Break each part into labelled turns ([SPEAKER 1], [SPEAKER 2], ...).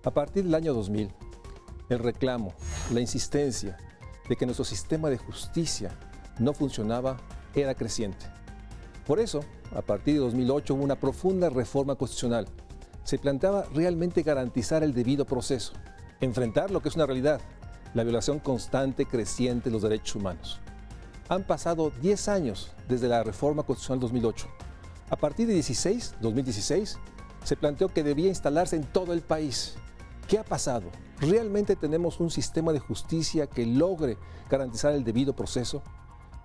[SPEAKER 1] A partir del año 2000, el reclamo, la insistencia de que nuestro sistema de justicia no funcionaba era creciente. Por eso, a partir de 2008 hubo una profunda reforma constitucional. Se planteaba realmente garantizar el debido proceso, enfrentar lo que es una realidad, la violación constante, creciente de los derechos humanos. Han pasado 10 años desde la reforma constitucional 2008. A partir de 2016, se planteó que debía instalarse en todo el país. ¿Qué ha pasado? ¿Realmente tenemos un sistema de justicia que logre garantizar el debido proceso?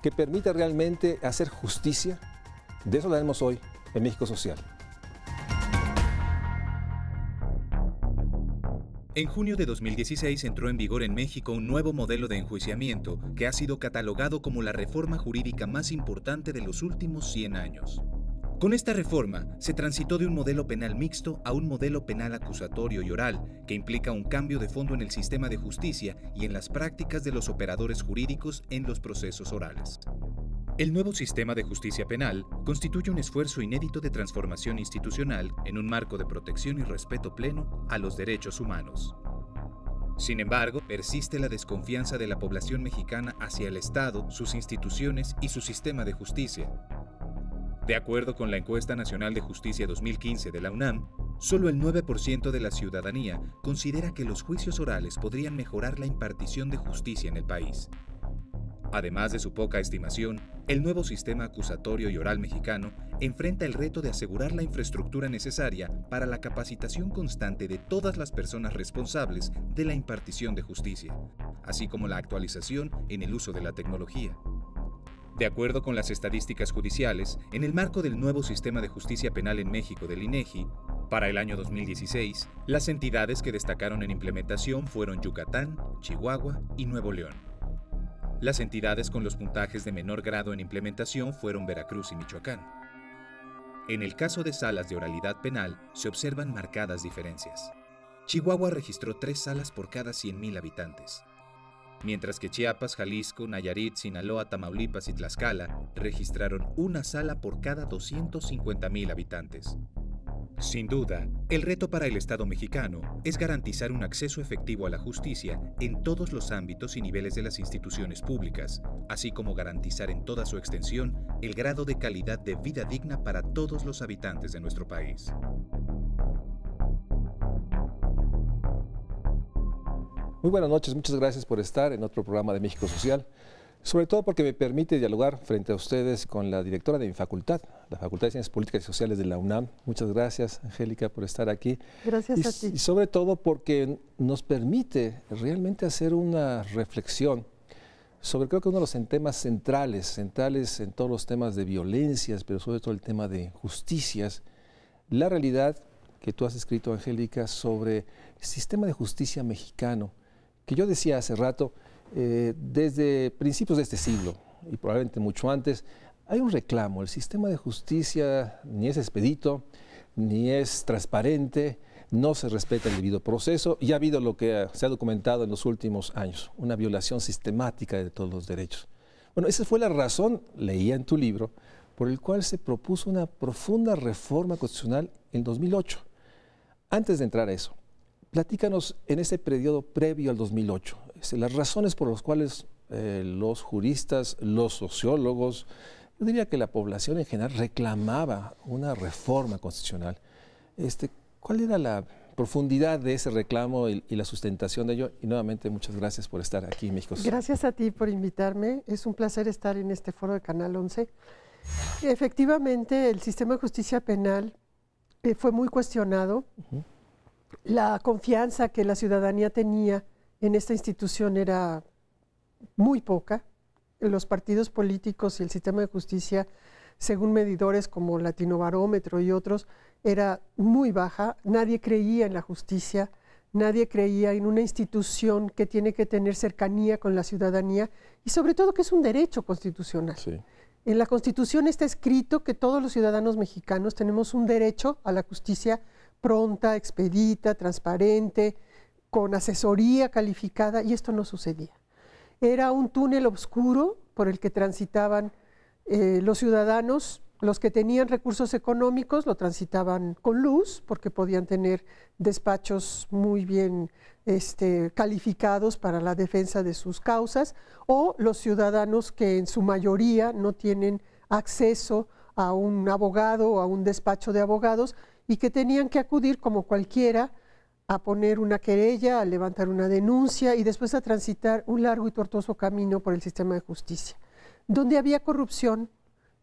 [SPEAKER 1] ¿Que permita realmente hacer justicia? De eso hablaremos hoy en México Social.
[SPEAKER 2] En junio de 2016 entró en vigor en México un nuevo modelo de enjuiciamiento que ha sido catalogado como la reforma jurídica más importante de los últimos 100 años. Con esta reforma se transitó de un modelo penal mixto a un modelo penal acusatorio y oral, que implica un cambio de fondo en el sistema de justicia y en las prácticas de los operadores jurídicos en los procesos orales. El nuevo sistema de justicia penal constituye un esfuerzo inédito de transformación institucional en un marco de protección y respeto pleno a los derechos humanos. Sin embargo, persiste la desconfianza de la población mexicana hacia el Estado, sus instituciones y su sistema de justicia. De acuerdo con la Encuesta Nacional de Justicia 2015 de la UNAM, solo el 9% de la ciudadanía considera que los juicios orales podrían mejorar la impartición de justicia en el país. Además de su poca estimación, el nuevo sistema acusatorio y oral mexicano enfrenta el reto de asegurar la infraestructura necesaria para la capacitación constante de todas las personas responsables de la impartición de justicia, así como la actualización en el uso de la tecnología. De acuerdo con las estadísticas judiciales, en el marco del nuevo sistema de justicia penal en México del INEGI, para el año 2016, las entidades que destacaron en implementación fueron Yucatán, Chihuahua y Nuevo León. Las entidades con los puntajes de menor grado en implementación fueron Veracruz y Michoacán. En el caso de salas de oralidad penal, se observan marcadas diferencias. Chihuahua registró 3 salas por cada 100,000 habitantes, mientras que Chiapas, Jalisco, Nayarit, Sinaloa, Tamaulipas y Tlaxcala registraron 1 sala por cada 250,000 habitantes. Sin duda, el reto para el Estado mexicano es garantizar un acceso efectivo a la justicia en todos los ámbitos y niveles de las instituciones públicas, así como garantizar en toda su extensión el grado de calidad de vida digna para todos los habitantes de nuestro país.
[SPEAKER 1] Muy buenas noches, muchas gracias por estar en otro programa de México Social, sobre todo porque me permite dialogar frente a ustedes con la directora de mi facultad, la Facultad de Ciencias Políticas y Sociales de la UNAM. Muchas gracias, Angélica, por estar aquí.
[SPEAKER 3] Gracias a ti.
[SPEAKER 1] Y sobre todo porque nos permite realmente hacer una reflexión sobre, creo que uno de los temas centrales en todos los temas de violencias, pero sobre todo el tema de justicias, la realidad que tú has escrito, Angélica, sobre el sistema de justicia mexicano, que yo decía hace rato, desde principios de este siglo y probablemente mucho antes, hay un reclamo. El sistema de justicia ni es expedito, ni es transparente, no se respeta el debido proceso y ha habido lo que se ha documentado en los últimos años, una violación sistemática de todos los derechos. Bueno, esa fue la razón, leía en tu libro, por el cual se propuso una profunda reforma constitucional en 2008. Antes de entrar a eso, platícanos en ese periodo previo al 2008, las razones por las cuales los juristas, los sociólogos, yo diría que la población en general reclamaba una reforma constitucional. ¿Cuál era la profundidad de ese reclamo y la sustentación de ello? Y nuevamente muchas gracias por estar aquí en México.
[SPEAKER 3] Gracias a ti por invitarme. Es un placer estar en este foro de Canal 11. Efectivamente, el sistema de justicia penal fue muy cuestionado. La confianza que la ciudadanía tenía en esta institución era muy poca. Los partidos políticos y el sistema de justicia, según medidores como Latinobarómetro y otros, era muy baja. Nadie creía en la justicia, nadie creía en una institución que tiene que tener cercanía con la ciudadanía y sobre todo que es un derecho constitucional. Sí. En la Constitución está escrito que todos los ciudadanos mexicanos tenemos un derecho a la justicia pronta, expedita, transparente, con asesoría calificada, y esto no sucedía. Era un túnel oscuro por el que transitaban los ciudadanos Los que tenían recursos económicos lo transitaban con luz, porque podían tener despachos muy bien calificados para la defensa de sus causas, o los ciudadanos que en su mayoría no tienen acceso a un abogado o a un despacho de abogados y que tenían que acudir como cualquiera a poner una querella, a levantar una denuncia y después a transitar un largo y tortuoso camino por el sistema de justicia, donde había corrupción,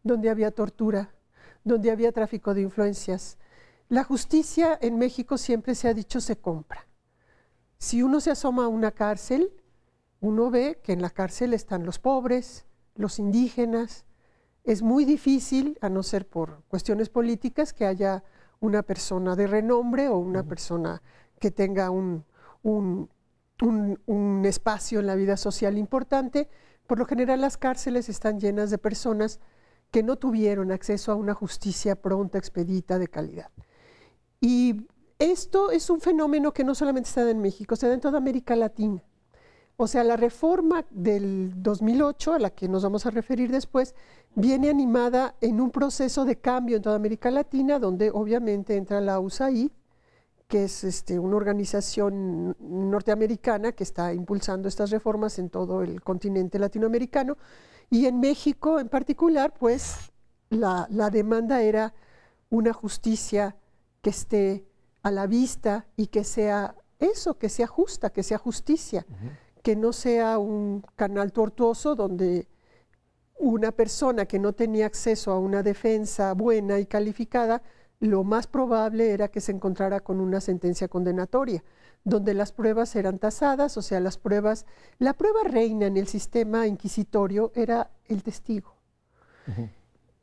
[SPEAKER 3] donde había tortura, donde había tráfico de influencias. La justicia en México siempre se ha dicho se compra. Si uno se asoma a una cárcel, uno ve que en la cárcel están los pobres, los indígenas. Es muy difícil, a no ser por cuestiones políticas, que haya una persona de renombre o una persona que tenga un espacio en la vida social importante. Por lo general las cárceles están llenas de personas que no tuvieron acceso a una justicia pronta, expedita, de calidad. Y esto es un fenómeno que no solamente se da en México, se da en toda América Latina. O sea, la reforma del 2008, a la que nos vamos a referir después, viene animada en un proceso de cambio en toda América Latina, donde obviamente entra la USAID, que es una organización norteamericana que está impulsando estas reformas en todo el continente latinoamericano. Y en México en particular, pues la demanda era una justicia que esté a la vista y que sea eso, que sea justa, que sea justicia, que no sea un canal tortuoso donde una persona que no tenía acceso a una defensa buena y calificada, lo más probable era que se encontrara con una sentencia condenatoria, donde las pruebas eran tasadas, o sea, la prueba reina en el sistema inquisitorio era el testigo.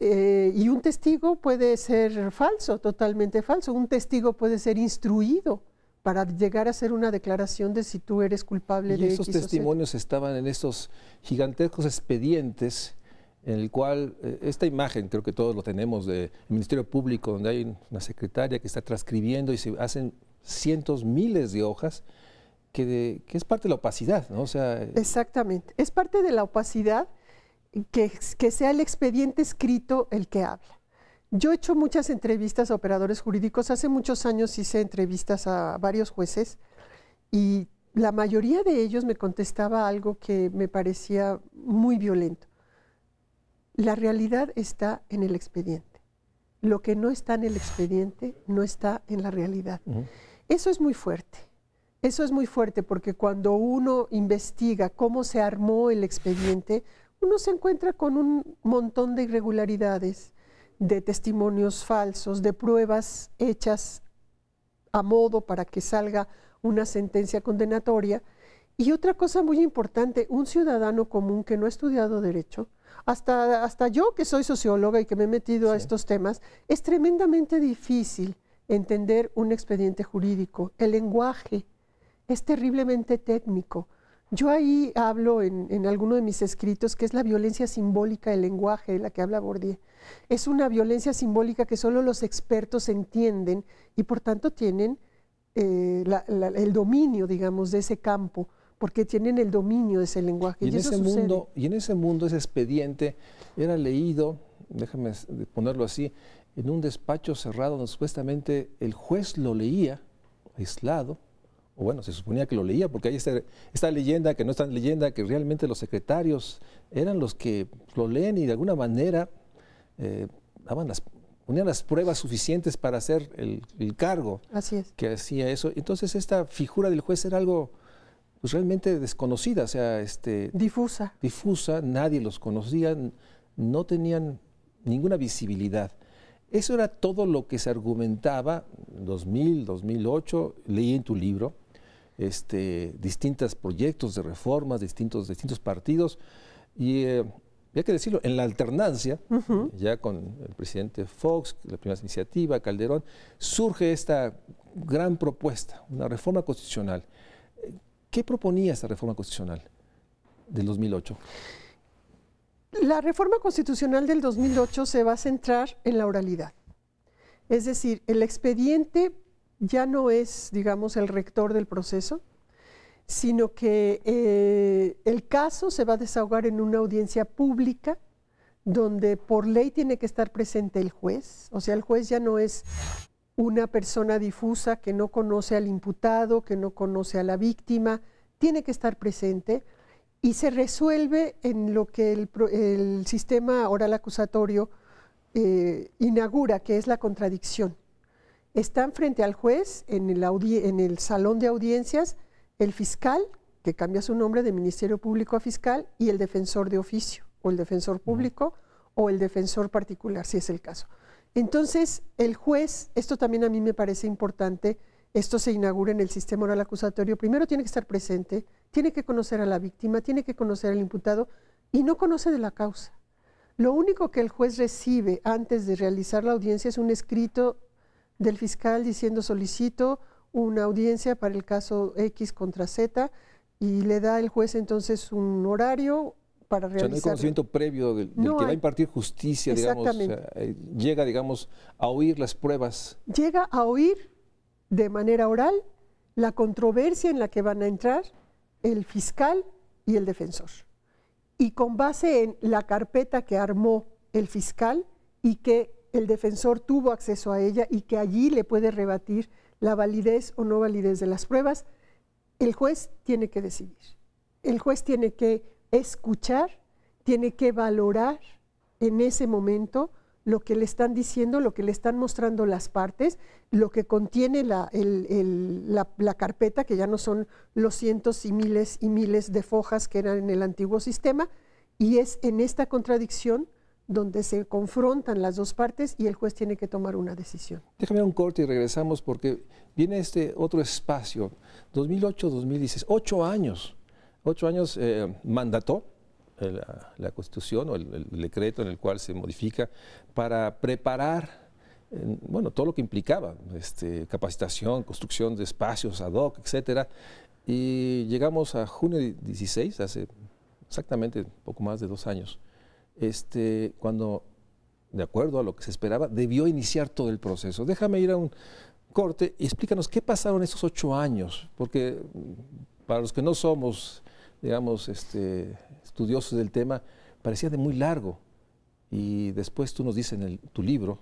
[SPEAKER 3] Y un testigo puede ser falso, totalmente falso. Un testigo puede ser instruido para llegar a hacer una declaración de si tú eres culpable de X o Z.
[SPEAKER 1] Y esos testimonios estaban en estos gigantescos expedientes en el cual esta imagen, creo que todos lo tenemos, del Ministerio Público, donde hay una secretaria que está transcribiendo y se hacen cientos, miles de hojas, que es parte de la opacidad, ¿no? O sea,
[SPEAKER 3] exactamente, es parte de la opacidad que sea el expediente escrito el que habla. Yo he hecho muchas entrevistas a operadores jurídicos, hace muchos años hice entrevistas a varios jueces y la mayoría de ellos me contestaba algo que me parecía muy violento. La realidad está en el expediente. Lo que no está en el expediente no está en la realidad. Eso es muy fuerte. Eso es muy fuerte porque cuando uno investiga cómo se armó el expediente, uno se encuentra con un montón de irregularidades, de testimonios falsos, de pruebas hechas a modo para que salga una sentencia condenatoria. Y otra cosa muy importante, un ciudadano común que no ha estudiado derecho, hasta yo que soy socióloga y que me he metido a estos temas, es tremendamente difícil entender un expediente jurídico. El lenguaje es terriblemente técnico. Yo ahí hablo en alguno de mis escritos que es la violencia simbólica del lenguaje de la que habla Bourdieu. Es una violencia simbólica que solo los expertos entienden y por tanto tienen el dominio, digamos, de ese campo, porque tienen el dominio de ese lenguaje.
[SPEAKER 1] Y en ese mundo, ese expediente era leído, déjame ponerlo así, en un despacho cerrado donde supuestamente el juez lo leía aislado, o bueno, se suponía que lo leía, porque hay esta leyenda, que no es tan leyenda, que realmente los secretarios eran los que lo leen y de alguna manera ponían las pruebas suficientes para hacer el cargo.
[SPEAKER 3] Así es.
[SPEAKER 1] Que hacía eso. Entonces esta figura del juez era algo pues, realmente desconocida, o sea,
[SPEAKER 3] difusa.
[SPEAKER 1] Difusa, nadie los conocía, no tenían ninguna visibilidad. Eso era todo lo que se argumentaba en 2000, 2008, leí en tu libro, distintos proyectos de reformas, distintos partidos, y hay que decirlo, en la alternancia, ya con el presidente Fox, la primera iniciativa, Calderón, surge esta gran propuesta, una reforma constitucional. ¿Qué proponía esta reforma constitucional del 2008?
[SPEAKER 3] La reforma constitucional del 2008 se va a centrar en la oralidad. Es decir, el expediente ya no es, digamos, el rector del proceso, sino que el caso se va a desahogar en una audiencia pública donde por ley tiene que estar presente el juez. O sea, el juez ya no es una persona difusa que no conoce al imputado, que no conoce a la víctima, tiene que estar presente y se resuelve en lo que el sistema oral acusatorio inaugura, que es la contradicción. Están frente al juez en el salón de audiencias el fiscal, que cambia su nombre de Ministerio Público a fiscal, y el defensor de oficio, o el defensor público, o el defensor particular, si es el caso. Entonces, el juez, esto también a mí me parece importante, esto se inaugura en el sistema oral acusatorio, primero tiene que estar presente, tiene que conocer a la víctima, tiene que conocer al imputado, y no conoce de la causa. Lo único que el juez recibe antes de realizar la audiencia es un escrito del fiscal diciendo solicito una audiencia para el caso X contra Z, y le da el juez entonces un horario para realizar. O sea, no hay
[SPEAKER 1] conocimiento previo del que va a impartir justicia, digamos, llega, digamos, a oír las pruebas.
[SPEAKER 3] Llega a oír de manera oral la controversia en la que van a entrar el fiscal y el defensor. Y con base en la carpeta que armó el fiscal y que el defensor tuvo acceso a ella y que allí le puede rebatir la validez o no validez de las pruebas, el juez tiene que decidir. El juez tiene que escuchar, tiene que valorar en ese momento lo que le están diciendo, lo que le están mostrando las partes, lo que contiene la carpeta, que ya no son los cientos y miles de fojas que eran en el antiguo sistema, y es en esta contradicción donde se confrontan las dos partes y el juez tiene que tomar una decisión.
[SPEAKER 1] Déjame un corte y regresamos porque viene este otro espacio, 2008-2016, 8 años. 8 años mandató la Constitución o el decreto en el cual se modifica para preparar, bueno, todo lo que implicaba, capacitación, construcción de espacios ad hoc, etcétera. Y llegamos a junio 16, hace exactamente poco más de 2 años, cuando, de acuerdo a lo que se esperaba, debió iniciar todo el proceso. Déjame ir a un corte y explícanos qué pasaron esos 8 años, porque para los que no somos, digamos, estudiosos del tema, parecía de muy largo. Y después tú nos dices en tu libro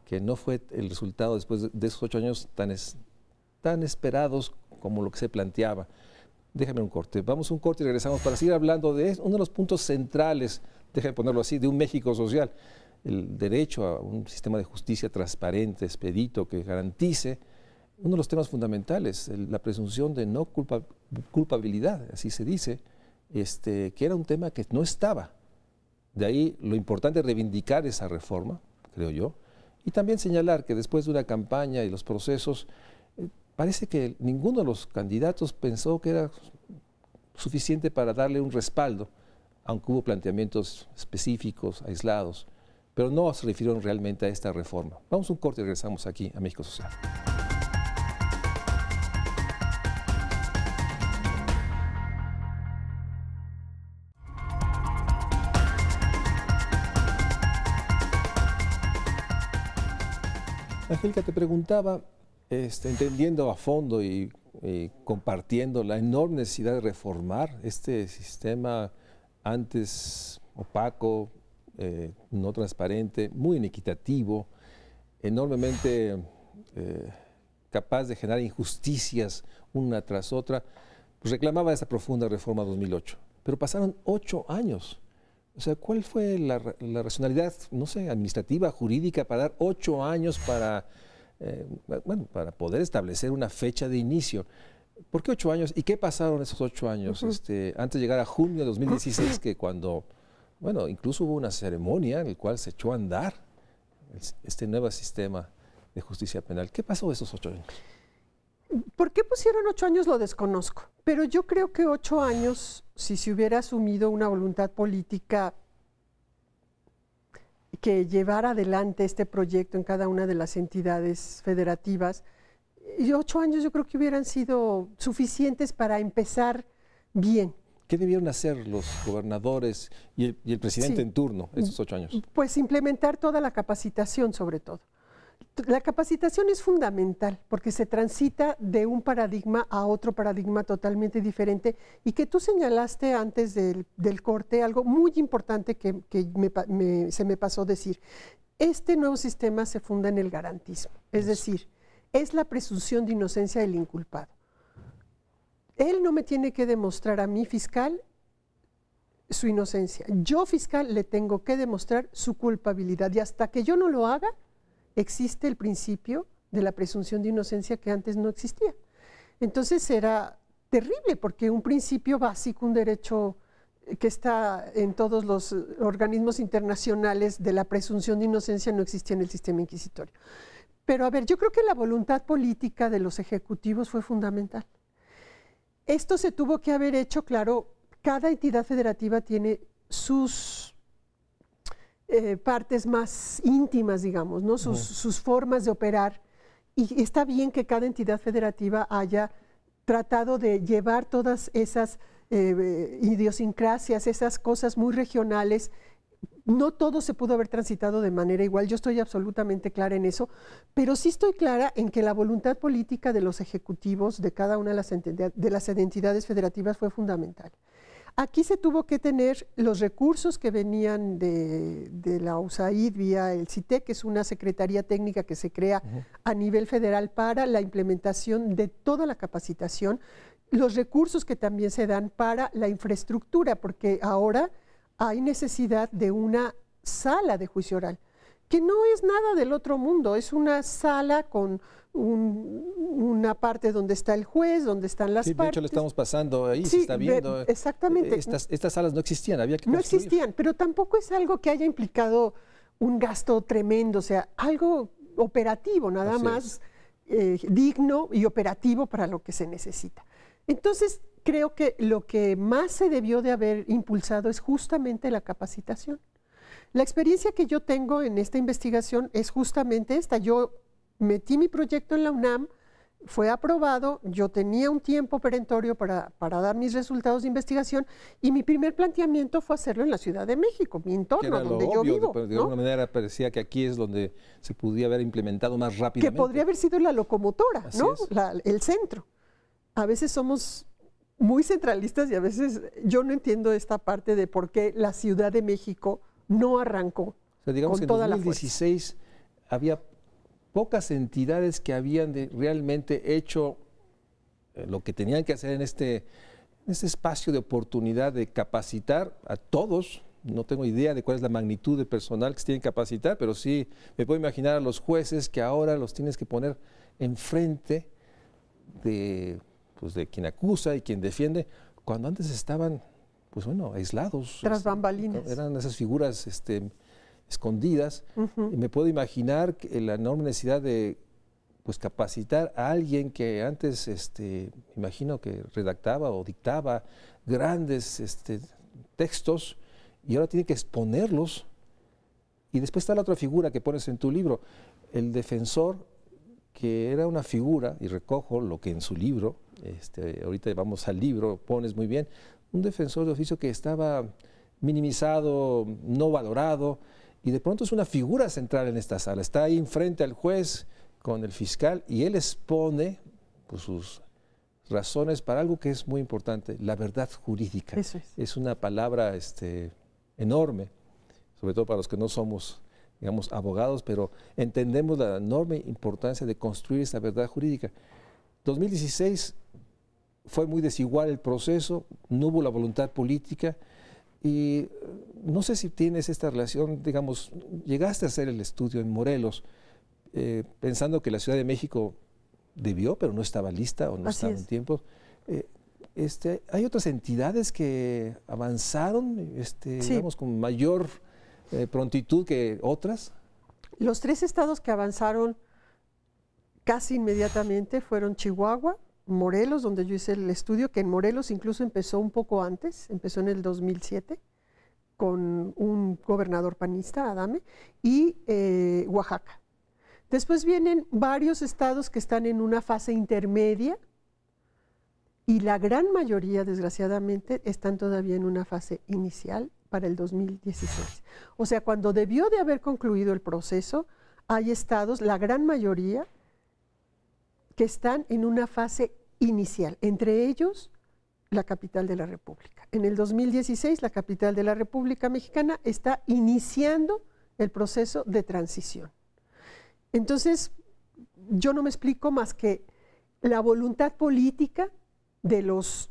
[SPEAKER 1] que no fue el resultado después de esos 8 años tan esperados como lo que se planteaba. Déjame un corte. Vamos a un corte y regresamos para seguir hablando de uno de los puntos centrales, déjame ponerlo así, de un México social, el derecho a un sistema de justicia transparente, expedito, que garantice uno de los temas fundamentales, la presunción de no culpabilidad, así se dice, que era un tema que no estaba. De ahí lo importante es reivindicar esa reforma, creo yo, y también señalar que después de una campaña y los procesos, parece que ninguno de los candidatos pensó que era suficiente para darle un respaldo, aunque hubo planteamientos específicos, aislados, pero no se refirieron realmente a esta reforma. Vamos a un corte y regresamos aquí a México Social. Angélica, te preguntaba, entendiendo a fondo y compartiendo la enorme necesidad de reformar este sistema antes opaco, no transparente, muy inequitativo, enormemente capaz de generar injusticias una tras otra, pues reclamaba esa profunda reforma 2008. Pero pasaron 8 años. O sea, ¿cuál fue la racionalidad, no sé, administrativa, jurídica, para dar 8 años para poder establecer una fecha de inicio? ¿Por qué 8 años? ¿Y qué pasaron esos 8 años? Antes de llegar a junio de 2016, que cuando, bueno, incluso hubo una ceremonia en la cual se echó a andar este nuevo sistema de justicia penal. ¿Qué pasó esos 8 años?
[SPEAKER 3] ¿Por qué pusieron 8 años? Lo desconozco. Pero yo creo que 8 años, si se hubiera asumido una voluntad política que llevara adelante este proyecto en cada una de las entidades federativas, y 8 años yo creo que hubieran sido suficientes para empezar bien.
[SPEAKER 1] ¿Qué debieron hacer los gobernadores y el presidente en turno esos 8 años?
[SPEAKER 3] Pues implementar toda la capacitación, sobre todo. La capacitación es fundamental porque se transita de un paradigma a otro paradigma totalmente diferente y que tú señalaste antes del corte, algo muy importante que se me pasó decir. Este nuevo sistema se funda en el garantismo, es decir, es la presunción de inocencia del inculpado. Él no me tiene que demostrar a mí, fiscal, su inocencia. Yo, fiscal, le tengo que demostrar su culpabilidad y hasta que yo no lo haga, existe el principio de la presunción de inocencia que antes no existía. Entonces era terrible porque un principio básico, un derecho que está en todos los organismos internacionales de la presunción de inocencia no existía en el sistema inquisitorio. Pero a ver, yo creo que la voluntad política de los ejecutivos fue fundamental. Esto se tuvo que haber hecho, claro, cada entidad federativa tiene sus partes más íntimas, digamos, ¿no? Sus formas de operar, y está bien que cada entidad federativa haya tratado de llevar todas esas idiosincrasias, esas cosas muy regionales. No todo se pudo haber transitado de manera igual, yo estoy absolutamente clara en eso, pero sí estoy clara en que la voluntad política de los ejecutivos de cada una de las entidades federativas fue fundamental. Aquí se tuvo que tener los recursos que venían de la USAID vía el CITEC, que es una secretaría técnica que se crea a nivel federal para la implementación de toda la capacitación, los recursos que también se dan para la infraestructura, porque ahora hay necesidad de una sala de juicio oral, que no es nada del otro mundo, es una sala con una parte donde está el juez, donde están las partes.
[SPEAKER 1] De hecho, lo estamos pasando ahí,
[SPEAKER 3] sí,
[SPEAKER 1] se está viendo.
[SPEAKER 3] Exactamente.
[SPEAKER 1] Estas salas no existían, había que
[SPEAKER 3] construir.
[SPEAKER 1] No
[SPEAKER 3] existían, pero tampoco es algo que haya implicado un gasto tremendo, o sea, algo operativo, nada más digno y operativo para lo que se necesita. Entonces, creo que lo que más se debió de haber impulsado es justamente la capacitación. La experiencia que yo tengo en esta investigación es justamente esta. Yo metí mi proyecto en la UNAM, fue aprobado, yo tenía un tiempo perentorio para dar mis resultados de investigación y mi primer planteamiento fue hacerlo en la Ciudad de México, mi entorno, donde yo vivo.
[SPEAKER 1] De alguna manera parecía que aquí es donde se podía haber implementado más rápidamente.
[SPEAKER 3] Que podría haber sido la locomotora, ¿no? El centro. A veces somos muy centralistas y a veces yo no entiendo esta parte de por qué la Ciudad de México no arrancó.
[SPEAKER 1] O sea, digamos
[SPEAKER 3] con
[SPEAKER 1] que en
[SPEAKER 3] toda
[SPEAKER 1] 2016 había pocas entidades que habían realmente hecho lo que tenían que hacer en este espacio de oportunidad de capacitar a todos. No tengo idea de cuál es la magnitud de personal que se tienen que capacitar, pero sí me puedo imaginar a los jueces que ahora los tienes que poner enfrente de quien acusa y quien defiende, cuando antes estaban, pues bueno, aislados.
[SPEAKER 3] Tras bambalinas.
[SPEAKER 1] Eran esas figuras escondidas. Y me puedo imaginar la enorme necesidad de capacitar a alguien que antes, imagino que redactaba o dictaba grandes textos y ahora tiene que exponerlos. Y después está la otra figura que pones en tu libro, el defensor, que era una figura, y recojo lo que en su libro, ahorita vamos al libro, pones muy bien, un defensor de oficio que estaba minimizado, no valorado, y de pronto es una figura central en esta sala. Está ahí enfrente al juez con el fiscal y él expone sus razones para algo que es muy importante, la verdad jurídica.
[SPEAKER 3] Eso es.
[SPEAKER 1] Es una palabra enorme, sobre todo para los que no somos, digamos, abogados, pero entendemos la enorme importancia de construir esta verdad jurídica. 2016 fue muy desigual el proceso, no hubo la voluntad política y no sé si tienes esta relación, digamos, llegaste a hacer el estudio en Morelos pensando que la Ciudad de México debió, pero no estaba lista o no estaba en tiempo. Hay otras entidades que avanzaron, digamos, con mayor prontitud que otras.
[SPEAKER 3] Los 3 estados que avanzaron casi inmediatamente fueron Chihuahua, Morelos, donde yo hice el estudio, que en Morelos incluso empezó un poco antes, empezó en el 2007, con un gobernador panista, Adame, y Oaxaca. Después vienen varios estados que están en una fase intermedia, y la gran mayoría, desgraciadamente, están todavía en una fase inicial para el 2016. O sea, cuando debió de haber concluido el proceso, hay estados, la gran mayoría, que están en una fase inicial, entre ellos la capital de la República. En el 2016, la capital de la República Mexicana está iniciando el proceso de transición. Entonces, yo no me explico más que la voluntad política de los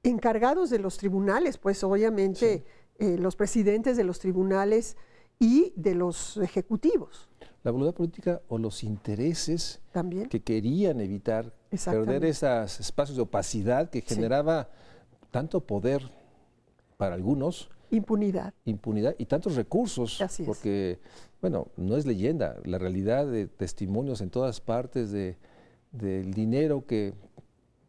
[SPEAKER 3] encargados de los tribunales, pues obviamente los presidentes de los tribunales y de los ejecutivos.
[SPEAKER 1] La voluntad política o los intereses
[SPEAKER 3] ¿También?
[SPEAKER 1] Que querían evitar perder esos espacios de opacidad que generaba tanto poder para algunos.
[SPEAKER 3] Impunidad.
[SPEAKER 1] Impunidad y tantos recursos.
[SPEAKER 3] Así es.
[SPEAKER 1] Porque, bueno, no es leyenda, la realidad de testimonios en todas partes del dinero que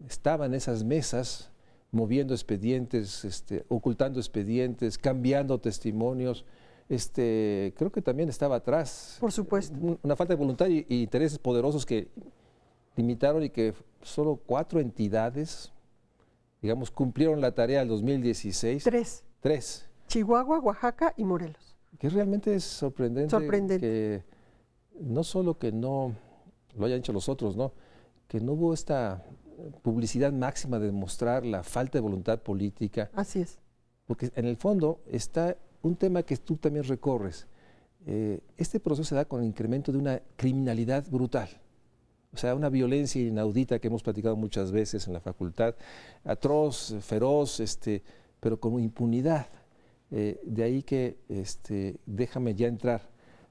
[SPEAKER 1] estaba en esas mesas, moviendo expedientes, ocultando expedientes, cambiando testimonios. Creo que también estaba atrás.
[SPEAKER 3] Por supuesto.
[SPEAKER 1] Una falta de voluntad y intereses poderosos que limitaron y que solo 4 entidades, digamos, cumplieron la tarea del 2016. Tres.
[SPEAKER 3] Chihuahua, Oaxaca y Morelos.
[SPEAKER 1] Que realmente es sorprendente. Que no solo que no lo hayan hecho los otros, ¿no? Que no hubo esta publicidad máxima de demostrar la falta de voluntad política.
[SPEAKER 3] Así es.
[SPEAKER 1] Porque en el fondo está un tema que tú también recorres. Este proceso se da con el incremento de una criminalidad brutal. O sea, una violencia inaudita que hemos platicado muchas veces en la facultad, atroz, feroz, pero con impunidad. De ahí que déjame ya entrar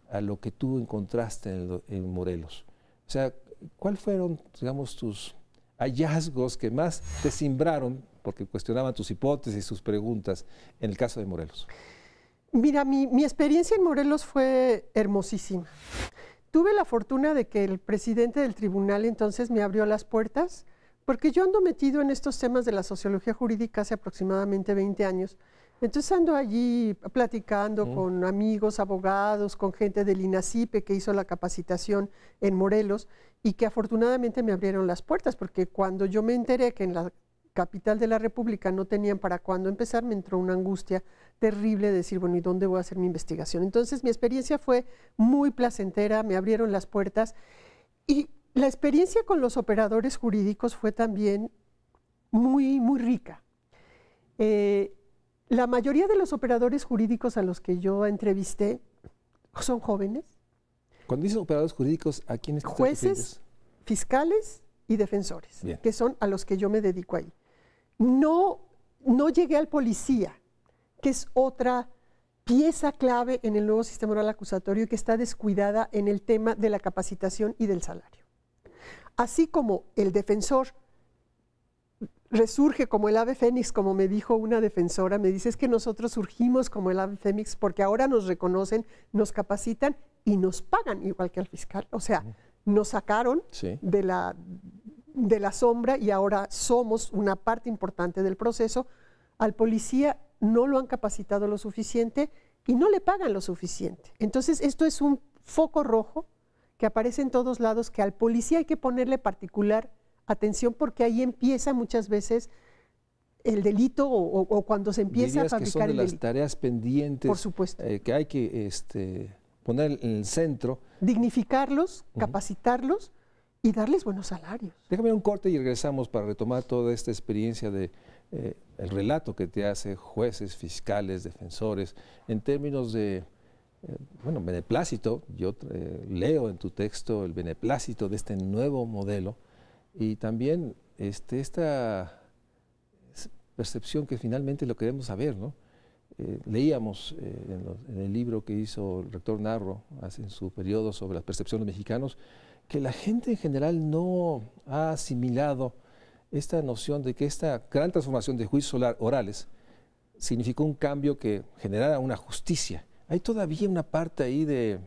[SPEAKER 1] a lo que tú encontraste en Morelos. O sea, ¿cuáles fueron, digamos, tus hallazgos que más te cimbraron, porque cuestionaban tus hipótesis, tus preguntas, en el caso de Morelos?
[SPEAKER 3] Mira, mi experiencia en Morelos fue hermosísima. Tuve la fortuna de que el presidente del tribunal entonces me abrió las puertas, porque yo ando metido en estos temas de la sociología jurídica hace aproximadamente 20 años. Entonces ando allí platicando con amigos, abogados, con gente del INACIPE que hizo la capacitación en Morelos y que afortunadamente me abrieron las puertas, porque cuando yo me enteré que en la capital de la República no tenían para cuándo empezar, me entró una angustia terrible de decir, bueno, ¿y dónde voy a hacer mi investigación? Entonces mi experiencia fue muy placentera, me abrieron las puertas y la experiencia con los operadores jurídicos fue también muy, muy rica. La mayoría de los operadores jurídicos a los que yo entrevisté son jóvenes.
[SPEAKER 1] Cuando dices operadores jurídicos, ¿a quiénes te refieres?
[SPEAKER 3] Jueces, fiscales y defensores,
[SPEAKER 1] Bien,
[SPEAKER 3] que son a los que yo me dedico ahí. No llegué al policía, que es otra pieza clave en el nuevo sistema oral acusatorio y que está descuidada en el tema de la capacitación y del salario. Así como el defensor resurge como el ave fénix, como me dijo una defensora, me dice, es que nosotros surgimos como el ave fénix porque ahora nos reconocen, nos capacitan y nos pagan igual que al fiscal. O sea, nos sacaron de la sombra y ahora somos una parte importante del proceso. Al policía no lo han capacitado lo suficiente y no le pagan lo suficiente. Entonces, esto es un foco rojo que aparece en todos lados, que al policía hay que ponerle particular atención porque ahí empieza muchas veces el delito o cuando se empieza a fabricar
[SPEAKER 1] que son de
[SPEAKER 3] el
[SPEAKER 1] las
[SPEAKER 3] delito.
[SPEAKER 1] tareas pendientes,
[SPEAKER 3] por supuesto,
[SPEAKER 1] que hay que poner en el centro.
[SPEAKER 3] Dignificarlos, capacitarlos y darles buenos salarios.
[SPEAKER 1] Déjame un corte y regresamos para retomar toda esta experiencia de el relato que te hace jueces, fiscales, defensores, en términos de, bueno, beneplácito. Yo leo en tu texto el beneplácito de este nuevo modelo y también esta percepción que finalmente lo queremos saber, ¿no? Leíamos en el libro que hizo el rector Narro en su periodo sobre la percepción de los mexicanos, que la gente en general no ha asimilado esta noción de que esta gran transformación de juicios orales significó un cambio que generara una justicia. Hay todavía una parte ahí de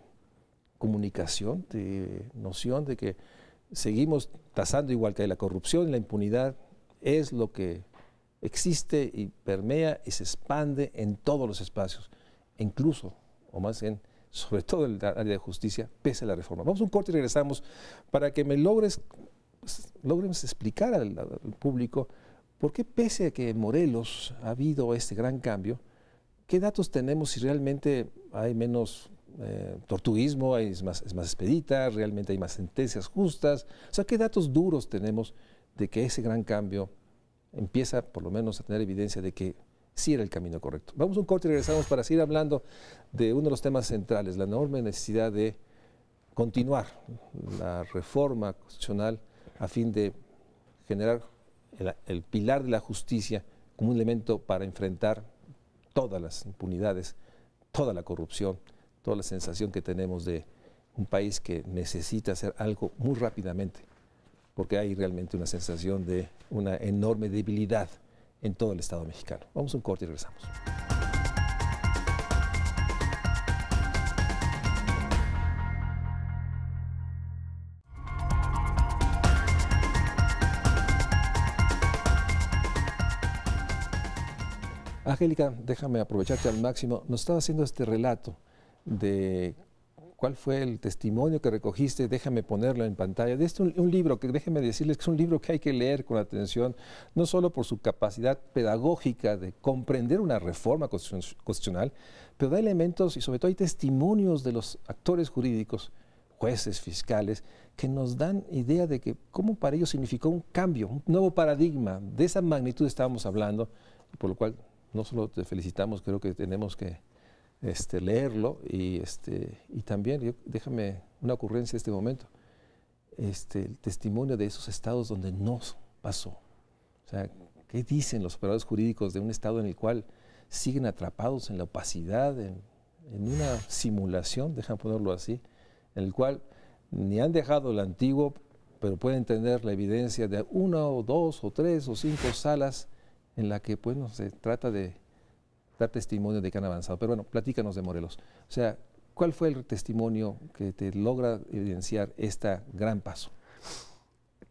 [SPEAKER 1] comunicación, de noción de que seguimos tasando igual que la corrupción y la impunidad es lo que existe y permea y se expande en todos los espacios, incluso, o más bien, sobre todo en el área de justicia, pese a la reforma. Vamos a un corte y regresamos para que me logremos explicar al público por qué pese a que en Morelos ha habido este gran cambio, qué datos tenemos si realmente hay menos tortuguismo, es más expedita, realmente hay más sentencias justas. O sea, ¿qué datos duros tenemos de que ese gran cambio empieza por lo menos a tener evidencia de que sí era el camino correcto? Vamos a un corte y regresamos para seguir hablando de uno de los temas centrales, la enorme necesidad de continuar la reforma constitucional a fin de generar el pilar de la justicia como un elemento para enfrentar todas las impunidades, toda la corrupción, toda la sensación que tenemos de un país que necesita hacer algo muy rápidamente, porque hay realmente una sensación de una enorme debilidad en todo el Estado mexicano. Vamos a un corte y regresamos. Angélica, déjame aprovecharte al máximo. Nos estaba haciendo este relato de cuál fue el testimonio que recogiste. Déjame ponerlo en pantalla. De un libro que déjeme decirles que es un libro que hay que leer con atención, no solo por su capacidad pedagógica de comprender una reforma constitucional, pero da elementos y sobre todo hay testimonios de los actores jurídicos, jueces, fiscales, que nos dan idea de que cómo para ellos significó un cambio, un nuevo paradigma. De esa magnitud estábamos hablando, por lo cual no solo te felicitamos, creo que tenemos que leerlo y también, déjame una ocurrencia en este momento, el testimonio de esos estados donde no pasó. O sea, ¿qué dicen los operadores jurídicos de un estado en el cual siguen atrapados en la opacidad, en una simulación, déjame ponerlo así, en el cual ni han dejado el antiguo, pero pueden tener la evidencia de una o dos o tres o cinco salas en la que bueno, se trata de dar testimonio de que han avanzado. Pero bueno, platícanos de Morelos. O sea, ¿cuál fue el testimonio que te logra evidenciar este gran paso?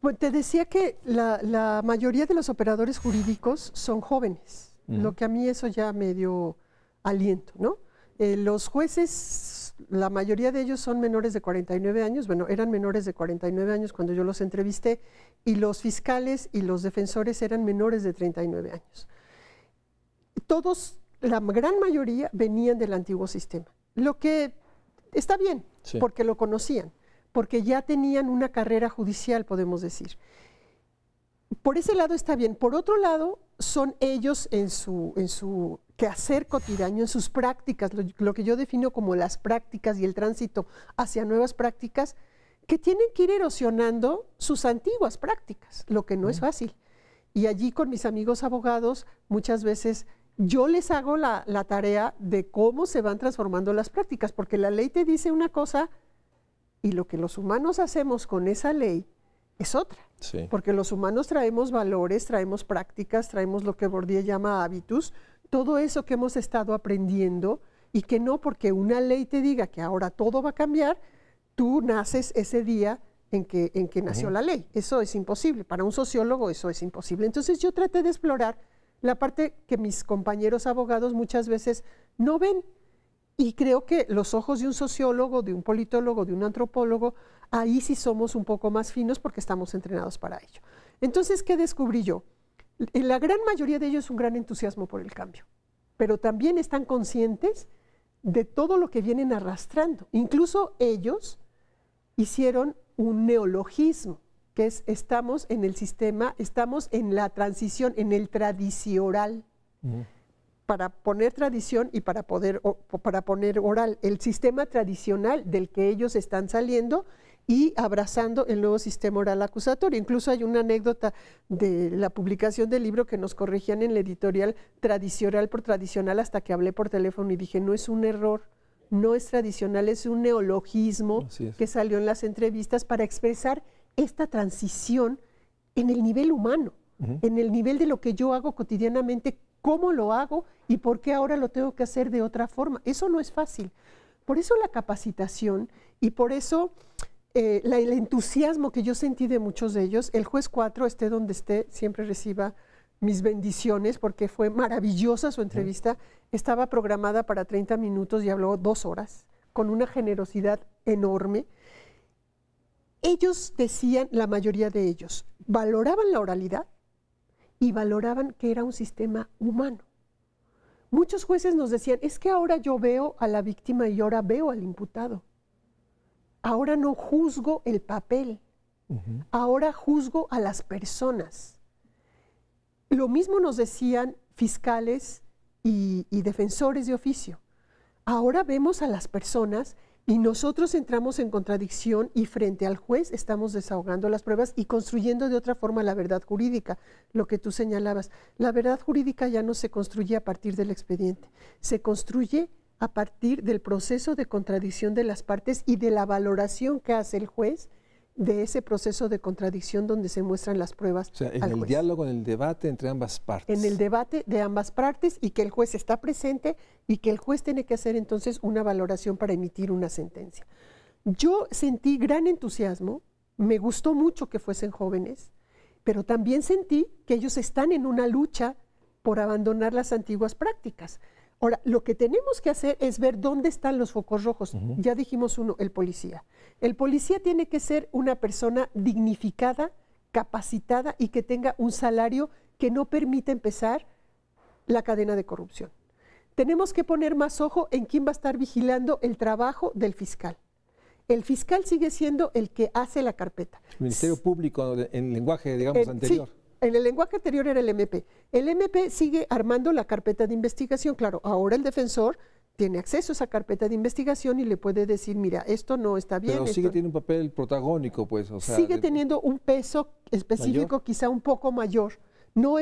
[SPEAKER 3] Pues te decía que la mayoría de los operadores jurídicos son jóvenes, lo que a mí eso ya me dio aliento, ¿no? Los jueces, la mayoría de ellos son menores de 49 años, bueno, eran menores de 49 años cuando yo los entrevisté, y los fiscales y los defensores eran menores de 39 años. Todos, la gran mayoría, venían del antiguo sistema, lo que está bien, sí, porque lo conocían, porque ya tenían una carrera judicial, podemos decir. Por ese lado está bien. Por otro lado, son ellos en su quehacer cotidiano, en sus prácticas, lo que yo defino como las prácticas y el tránsito hacia nuevas prácticas, que tienen que ir erosionando sus antiguas prácticas, lo que no es fácil. Y allí con mis amigos abogados, muchas veces yo les hago la tarea de cómo se van transformando las prácticas, porque la ley te dice una cosa y lo que los humanos hacemos con esa ley es otra. Sí. Porque los humanos traemos valores, traemos prácticas, traemos lo que Bourdieu llama hábitus, todo eso que hemos estado aprendiendo, y que no porque una ley te diga que ahora todo va a cambiar, tú naces ese día en que nació la ley. Eso es imposible. Para un sociólogo eso es imposible. Entonces yo traté de explorar la parte que mis compañeros abogados muchas veces no ven. Y creo que los ojos de un sociólogo, de un politólogo, de un antropólogo, ahí sí somos un poco más finos porque estamos entrenados para ello. Entonces, ¿qué descubrí yo? En la gran mayoría de ellos un gran entusiasmo por el cambio, pero también están conscientes de todo lo que vienen arrastrando. Incluso ellos hicieron un neologismo, que es estamos en el sistema, estamos en la transición, en el tradicional. Para poner tradición y para poner oral, el sistema tradicional del que ellos están saliendo y abrazando el nuevo sistema oral acusatorio. Incluso hay una anécdota de la publicación del libro que nos corregían en la editorial tradicional por tradicional, hasta que hablé por teléfono y dije, no es un error, no es tradicional, es un neologismo que salió en las entrevistas para expresar esta transición en el nivel humano, en el nivel de lo que yo hago cotidianamente, cómo lo hago y por qué ahora lo tengo que hacer de otra forma. Eso no es fácil. Por eso la capacitación y por eso el entusiasmo que yo sentí de muchos de ellos. El juez 4, esté donde esté, siempre reciba mis bendiciones porque fue maravillosa su entrevista. Estaba programada para 30 minutos y habló 2 horas con una generosidad enorme. Ellos decían, la mayoría de ellos, valoraban la oralidad y valoraban que era un sistema humano. Muchos jueces nos decían, es que ahora yo veo a la víctima y ahora veo al imputado. Ahora no juzgo el papel, ahora juzgo a las personas. Lo mismo nos decían fiscales y defensores de oficio. Ahora vemos a las personas y nosotros entramos en contradicción y frente al juez estamos desahogando las pruebas y construyendo de otra forma la verdad jurídica, lo que tú señalabas. La verdad jurídica ya no se construye a partir del expediente, se construye a partir del proceso de contradicción de las partes y de la valoración que hace el juez de ese proceso de contradicción donde se muestran las pruebas.
[SPEAKER 1] O sea, en el diálogo, en el debate entre ambas partes.
[SPEAKER 3] En el debate de ambas partes y que el juez está presente y que el juez tiene que hacer entonces una valoración para emitir una sentencia. Yo sentí gran entusiasmo, me gustó mucho que fuesen jóvenes, pero también sentí que ellos están en una lucha por abandonar las antiguas prácticas. Ahora, lo que tenemos que hacer es ver dónde están los focos rojos. Ya dijimos uno, el policía. El policía tiene que ser una persona dignificada, capacitada y que tenga un salario que no permita empezar la cadena de corrupción. Tenemos que poner más ojo en quién va a estar vigilando el trabajo del fiscal. El fiscal sigue siendo el que hace la carpeta.
[SPEAKER 1] El Ministerio Público, en lenguaje, digamos, anterior.
[SPEAKER 3] Sí. En el lenguaje anterior era el MP. El MP sigue armando la carpeta de investigación. Claro, ahora el defensor tiene acceso a esa carpeta de investigación y le puede decir, mira, esto no está bien.
[SPEAKER 1] Pero sigue teniendo un papel protagónico, pues. O sea,
[SPEAKER 3] sigue teniendo un peso específico mayor, quizá un poco mayor. No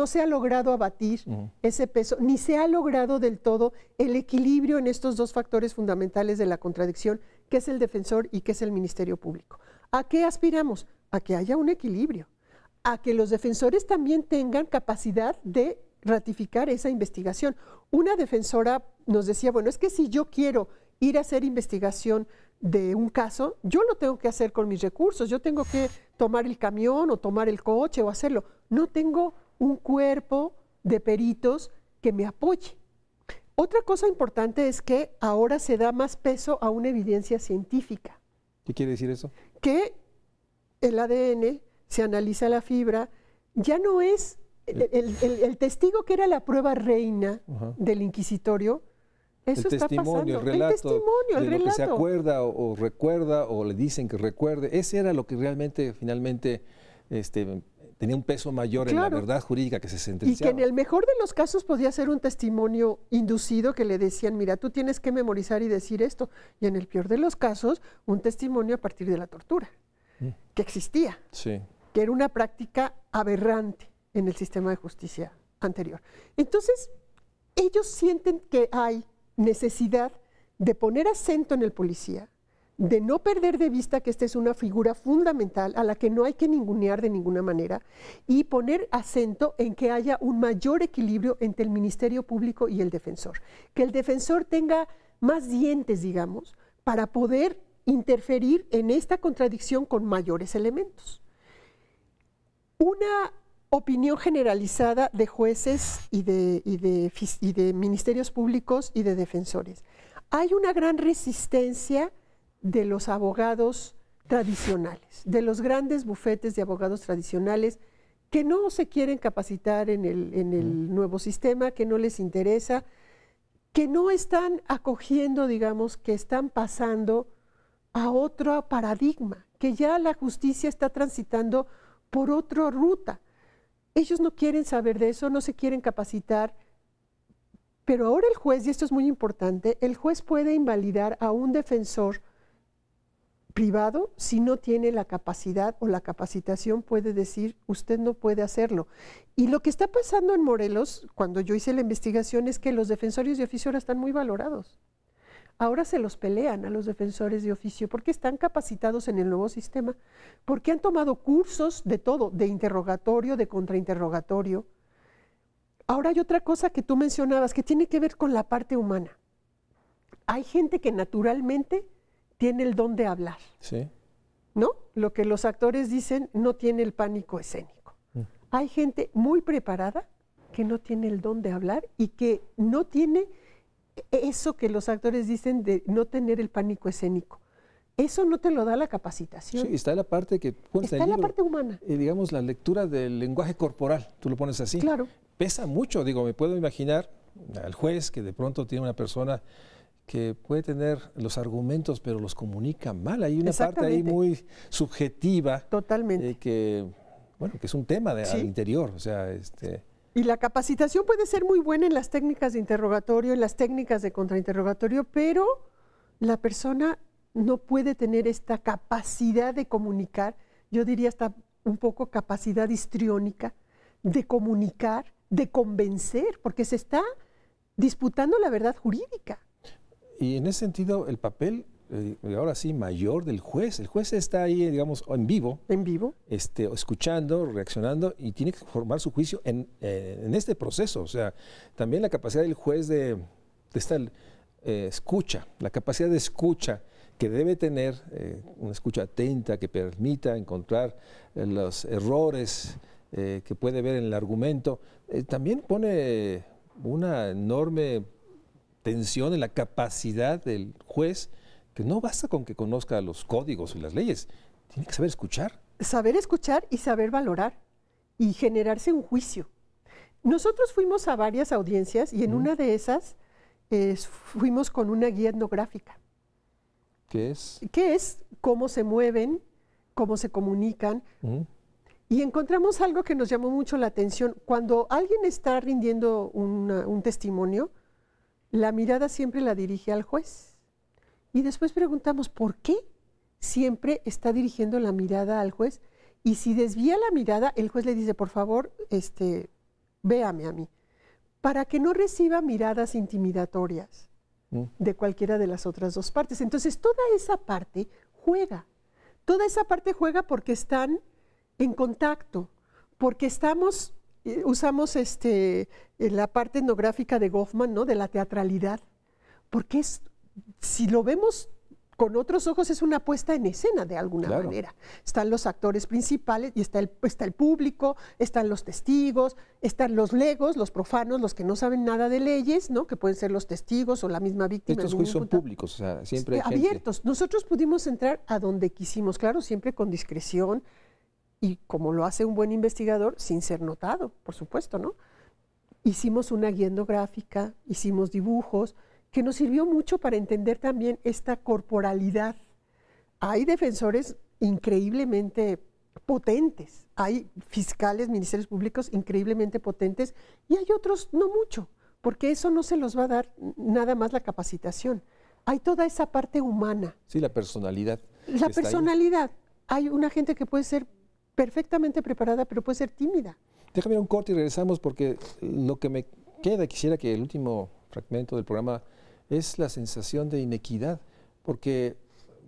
[SPEAKER 3] se ha logrado abatir ese peso, ni se ha logrado del todo el equilibrio en estos dos factores fundamentales de la contradicción, que es el defensor y que es el Ministerio Público. ¿A qué aspiramos? A que haya un equilibrio, a que los defensores también tengan capacidad de ratificar esa investigación. Una defensora nos decía, bueno, es que si yo quiero ir a hacer investigación de un caso, yo lo tengo que hacer con mis recursos, yo tengo que tomar el camión o tomar el coche o hacerlo. No tengo un cuerpo de peritos que me apoye. Otra cosa importante es que ahora se da más peso a una evidencia científica.
[SPEAKER 1] ¿Qué quiere decir eso?
[SPEAKER 3] Que el ADN, se analiza la fibra, ya no es el testigo que era la prueba reina del inquisitorio. Eso está pasando.
[SPEAKER 1] El relato,
[SPEAKER 3] el testimonio, el relato.
[SPEAKER 1] Que se acuerda o recuerda o le dicen que recuerde. Ese era lo que realmente, finalmente, tenía un peso mayor en la verdad jurídica que se sentenciaba.
[SPEAKER 3] Y que en el mejor de los casos podía ser un testimonio inducido que le decían, mira, tú tienes que memorizar y decir esto. Y en el peor de los casos, un testimonio a partir de la tortura, que existía.
[SPEAKER 1] Sí.
[SPEAKER 3] Que era una práctica aberrante en el sistema de justicia anterior. Entonces, ellos sienten que hay necesidad de poner acento en el policía, de no perder de vista que esta es una figura fundamental a la que no hay que ningunear de ninguna manera y poner acento en que haya un mayor equilibrio entre el Ministerio Público y el defensor. Que el defensor tenga más dientes, digamos, para poder interferir en esta contradicción con mayores elementos. Una opinión generalizada de jueces y de ministerios públicos y de defensores. Hay una gran resistencia de los abogados tradicionales, de los grandes bufetes de abogados tradicionales que no se quieren capacitar en el nuevo sistema, que no les interesa, que no están acogiendo, digamos, que están pasando a otro paradigma, que ya la justicia está transitando por otra ruta. Ellos no quieren saber de eso, no se quieren capacitar, pero ahora el juez, y esto es muy importante, el juez puede invalidar a un defensor privado si no tiene la capacidad o la capacitación, puede decir, usted no puede hacerlo. Y lo que está pasando en Morelos, cuando yo hice la investigación, es que los defensores de oficio ahora están muy valorados. Ahora se los pelean a los defensores de oficio porque están capacitados en el nuevo sistema, porque han tomado cursos de todo, de interrogatorio, de contrainterrogatorio. Ahora hay otra cosa que tú mencionabas que tiene que ver con la parte humana. Hay gente que naturalmente tiene el don de hablar,
[SPEAKER 1] sí,
[SPEAKER 3] ¿no? Lo que los actores dicen, no tiene el pánico escénico. Hay gente muy preparada que no tiene el don de hablar y que no tiene eso que los actores dicen de no tener el pánico escénico. Eso no te lo da la capacitación.
[SPEAKER 1] Sí, está la parte que pones en el libro,
[SPEAKER 3] la parte humana.
[SPEAKER 1] Digamos, la lectura del lenguaje corporal, tú lo pones así.
[SPEAKER 3] Claro.
[SPEAKER 1] Pesa mucho, digo, me puedo imaginar al juez, que de pronto tiene una persona que puede tener los argumentos, pero los comunica mal. Hay una parte ahí muy subjetiva.
[SPEAKER 3] Totalmente.
[SPEAKER 1] Que es un tema
[SPEAKER 3] Sí.
[SPEAKER 1] al interior. O sea,
[SPEAKER 3] Y la capacitación puede ser muy buena en las técnicas de interrogatorio, en las técnicas de contrainterrogatorio, pero la persona no puede tener esta capacidad de comunicar, yo diría hasta un poco capacidad histriónica, de comunicar, de convencer, porque se está disputando la verdad jurídica.
[SPEAKER 1] Y en ese sentido, el papel, ahora sí, mayor del juez. El juez está ahí, digamos, en vivo.
[SPEAKER 3] En vivo.
[SPEAKER 1] Escuchando, reaccionando, y tiene que formar su juicio en este proceso. O sea, también la capacidad del juez de esta escucha, la capacidad de escucha que debe tener, una escucha atenta que permita encontrar los errores que puede ver en el argumento, también pone una enorme tensión en la capacidad del juez, que no basta con que conozca los códigos y las leyes, tiene que saber escuchar.
[SPEAKER 3] Saber escuchar y saber valorar y generarse un juicio. Nosotros fuimos a varias audiencias y en una de esas fuimos con una guía etnográfica.
[SPEAKER 1] ¿Qué es?
[SPEAKER 3] ¿Qué es? Cómo se mueven, cómo se comunican. Y encontramos algo que nos llamó mucho la atención. Cuando alguien está rindiendo un testimonio, la mirada siempre la dirige al juez. Y después preguntamos, ¿por qué siempre está dirigiendo la mirada al juez? Y si desvía la mirada, el juez le dice, por favor, véame a mí, para que no reciba miradas intimidatorias de cualquiera de las otras dos partes. Entonces, toda esa parte juega. Toda esa parte juega porque están en contacto, porque usamos la parte etnográfica de Goffman, ¿no? De la teatralidad, porque si lo vemos con otros ojos, es una puesta en escena de alguna manera. Están los actores principales y está el público, están los testigos, están los legos, los profanos, los que no saben nada de leyes, ¿no? Que pueden ser los testigos o la misma víctima.
[SPEAKER 1] Estos juicios son públicos, o sea, siempre hay
[SPEAKER 3] abiertos. Nosotros pudimos entrar a donde quisimos, claro, siempre con discreción y como lo hace un buen investigador, sin ser notado, por supuesto, ¿no? Hicimos una guía etnográfica, hicimos dibujos, que nos sirvió mucho para entender también esta corporalidad. Hay defensores increíblemente potentes, hay fiscales, ministerios públicos increíblemente potentes y hay otros no mucho, porque eso no se los va a dar nada más la capacitación. Hay toda esa parte humana.
[SPEAKER 1] Sí, la personalidad.
[SPEAKER 3] La personalidad. Hay una gente que puede ser perfectamente preparada, pero puede ser tímida.
[SPEAKER 1] Déjame ir a un corte y regresamos, porque lo que me queda, quisiera que el último fragmento del programa es la sensación de inequidad, porque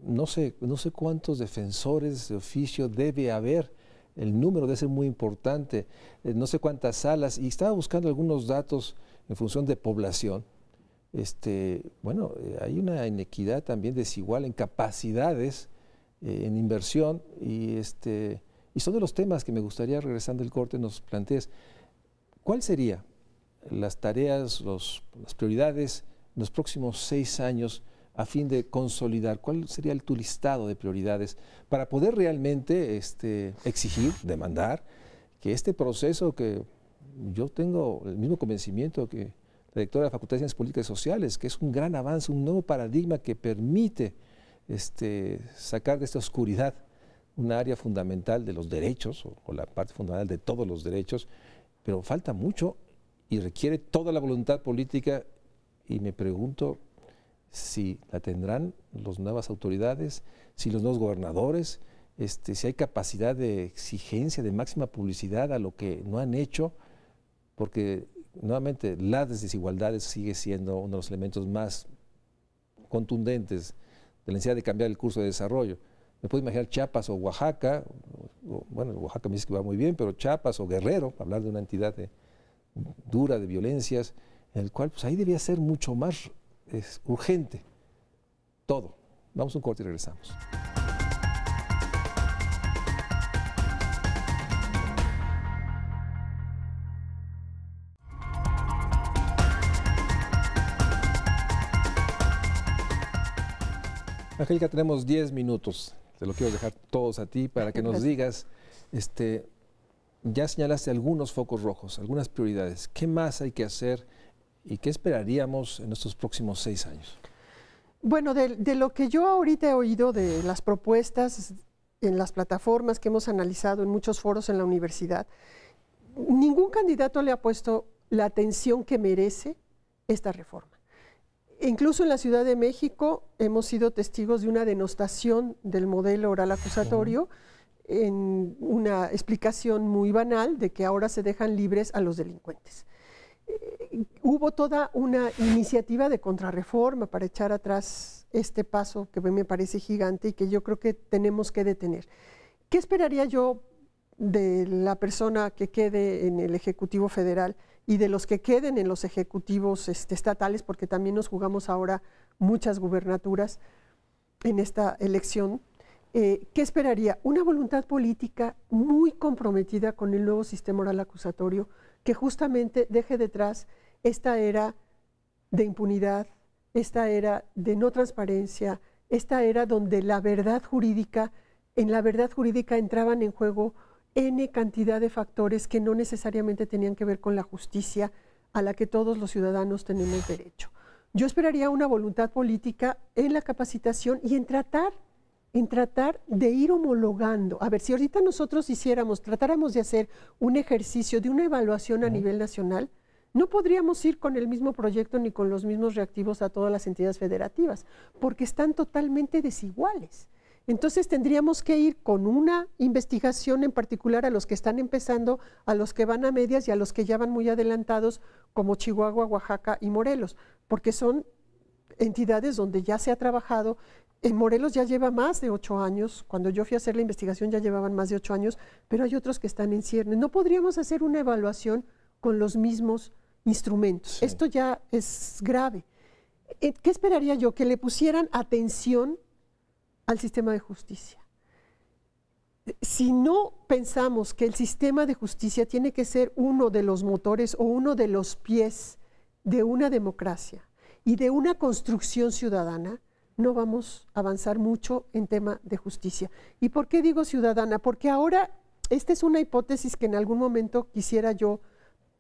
[SPEAKER 1] no sé cuántos defensores de oficio debe haber, el número debe ser muy importante, no sé cuántas salas, y estaba buscando algunos datos en función de población. Hay una inequidad también desigual en capacidades, en inversión, y son de los temas que me gustaría, regresando al corte, nos plantees. ¿Cuál sería las tareas, las prioridades en los próximos 6 años a fin de consolidar? ¿Cuál sería tu listado de prioridades para poder realmente exigir, demandar que este proceso, que yo tengo el mismo convencimiento que la directora de la Facultad de Ciencias Políticas y Sociales, que es un gran avance, un nuevo paradigma que permite sacar de esta oscuridad un área fundamental de los derechos, o la parte fundamental de todos los derechos, pero falta mucho y requiere toda la voluntad política, y me pregunto si la tendrán las nuevas autoridades, si los nuevos gobernadores, si hay capacidad de exigencia, de máxima publicidad a lo que no han hecho, porque nuevamente las desigualdades sigue siendo uno de los elementos más contundentes de la necesidad de cambiar el curso de desarrollo. Me puedo imaginar Chiapas o Oaxaca, Oaxaca me dice que va muy bien, pero Chiapas o Guerrero, hablar de una entidad dura de violencias, en el cual pues ahí debía ser mucho más urgente todo. Vamos a un corte y regresamos. Angélica, tenemos 10 minutos. Te lo quiero dejar todos a ti para que nos digas, ya señalaste algunos focos rojos, algunas prioridades. ¿Qué más hay que hacer ¿Y qué esperaríamos en estos próximos 6 años?
[SPEAKER 3] Bueno, de lo que yo ahorita he oído de las propuestas en las plataformas que hemos analizado en muchos foros en la universidad, ningún candidato le ha puesto la atención que merece esta reforma. Incluso en la Ciudad de México hemos sido testigos de una denostación del modelo oral acusatorio en una explicación muy banal de que ahora se dejan libres a los delincuentes. Hubo toda una iniciativa de contrarreforma para echar atrás este paso que me parece gigante y que yo creo que tenemos que detener. ¿Qué esperaría yo de la persona que quede en el Ejecutivo Federal y de los que queden en los ejecutivos estatales, porque también nos jugamos ahora muchas gubernaturas en esta elección? ¿Qué esperaría? Una voluntad política muy comprometida con el nuevo sistema oral acusatorio que justamente deje detrás esta era de impunidad, esta era de no transparencia, esta era donde la verdad jurídica, en la verdad jurídica entraban en juego N cantidad de factores que no necesariamente tenían que ver con la justicia a la que todos los ciudadanos tenemos derecho. Yo esperaría una voluntad política en la capacitación y en tratar de ir homologando. A ver, si ahorita nosotros tratáramos de hacer un ejercicio de una evaluación a nivel nacional, no podríamos ir con el mismo proyecto ni con los mismos reactivos a todas las entidades federativas, porque están totalmente desiguales. Entonces tendríamos que ir con una investigación en particular a los que están empezando, a los que van a medias y a los que ya van muy adelantados, como Chihuahua, Oaxaca y Morelos, porque son entidades donde ya se ha trabajado. En Morelos ya lleva más de 8 años, cuando yo fui a hacer la investigación ya llevaban más de 8 años, pero hay otros que están en ciernes. No podríamos hacer una evaluación con los mismos instrumentos. Sí. Esto ya es grave. ¿Qué esperaría yo? Que le pusieran atención al sistema de justicia. Si no pensamos que el sistema de justicia tiene que ser uno de los motores o uno de los pies de una democracia y de una construcción ciudadana, no vamos a avanzar mucho en tema de justicia. ¿Y por qué digo ciudadana? Porque ahora, esta es una hipótesis que en algún momento quisiera yo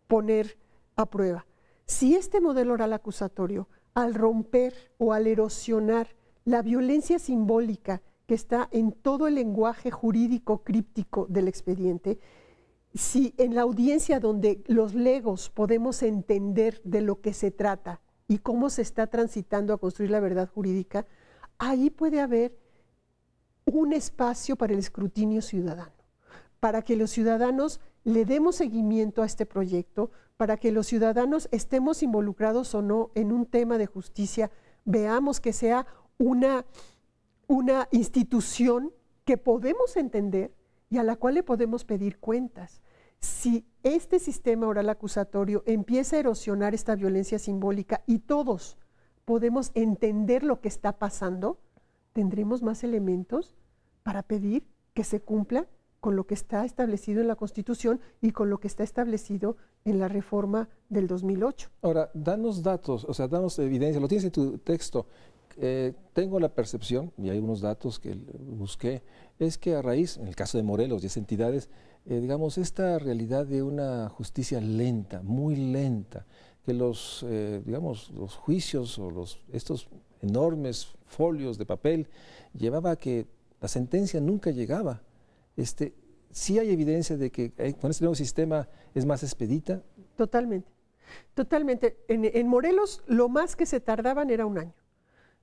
[SPEAKER 3] poner a prueba. Si este modelo oral acusatorio, al romper o al erosionar la violencia simbólica que está en todo el lenguaje jurídico críptico del expediente, si en la audiencia donde los legos podemos entender de lo que se trata y cómo se está transitando a construir la verdad jurídica, ahí puede haber un espacio para el escrutinio ciudadano, para que los ciudadanos le demos seguimiento a este proyecto, para que los ciudadanos estemos involucrados o no en un tema de justicia, veamos que sea una institución que podemos entender y a la cual le podemos pedir cuentas. Si este sistema oral acusatorio empieza a erosionar esta violencia simbólica y todos podemos entender lo que está pasando, tendremos más elementos para pedir que se cumpla con lo que está establecido en la Constitución y con lo que está establecido en la reforma del 2008.
[SPEAKER 1] Ahora, danos datos, o sea, danos evidencia, lo tienes en tu texto. Tengo la percepción, y hay unos datos que busqué, es que a raíz, en el caso de Morelos y esas entidades, digamos, esta realidad de una justicia lenta, muy lenta, que los, digamos, los juicios o estos enormes folios de papel llevaba a que la sentencia nunca llegaba. ¿Sí hay evidencia de que con este nuevo sistema es más expedita?
[SPEAKER 3] Totalmente, totalmente. En Morelos lo más que se tardaban era 1 año.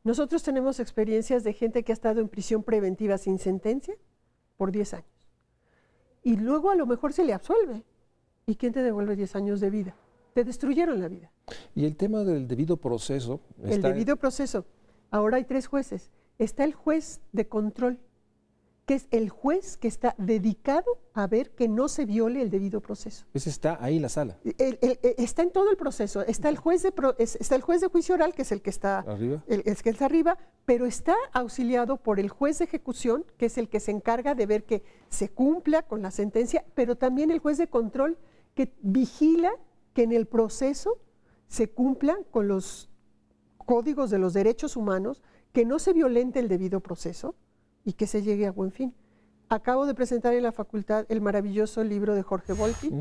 [SPEAKER 3] Nosotros tenemos experiencias de gente que ha estado en prisión preventiva sin sentencia por 10 años. Y luego a lo mejor se le absuelve. ¿Y quién te devuelve 10 años de vida? Te destruyeron la vida.
[SPEAKER 1] Y el tema del debido proceso.
[SPEAKER 3] El debido proceso. Ahora hay 3 jueces. Está el juez de control, que es el juez que está dedicado a ver que no se viole el debido proceso.
[SPEAKER 1] Ese está ahí en la sala.
[SPEAKER 3] Está en todo el proceso. Está el juez de juicio oral, que es el que está
[SPEAKER 1] arriba,
[SPEAKER 3] que está arriba, pero está auxiliado por el juez de ejecución, que es el que se encarga de ver que se cumpla con la sentencia, pero también el juez de control, que vigila que en el proceso se cumplan con los códigos de los derechos humanos, que no se violente el debido proceso y que se llegue a buen fin. Acabo de presentar en la facultad el maravilloso libro de Jorge Volpi,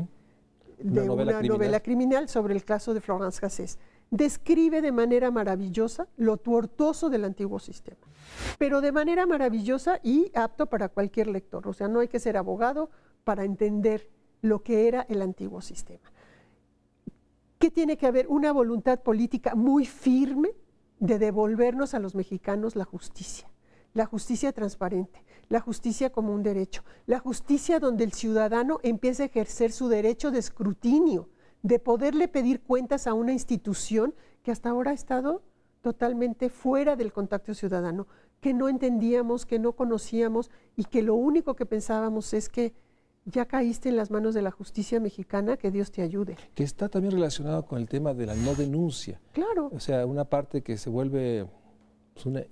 [SPEAKER 3] de una novela criminal sobre el caso de Florence Cassés. Describe de manera maravillosa lo tortuoso del antiguo sistema, pero de manera maravillosa y apto para cualquier lector. O sea, no hay que ser abogado para entender lo que era el antiguo sistema. ¿Qué tiene que haber? Una voluntad política muy firme de devolvernos a los mexicanos la justicia transparente, la justicia como un derecho, la justicia donde el ciudadano empiece a ejercer su derecho de escrutinio, de poderle pedir cuentas a una institución que hasta ahora ha estado totalmente fuera del contacto ciudadano, que no entendíamos, que no conocíamos y que lo único que pensábamos es que ya caíste en las manos de la justicia mexicana, que Dios te ayude.
[SPEAKER 1] Que está también relacionado con el tema de la no denuncia.
[SPEAKER 3] Claro.
[SPEAKER 1] O sea, una parte que se vuelve... Pues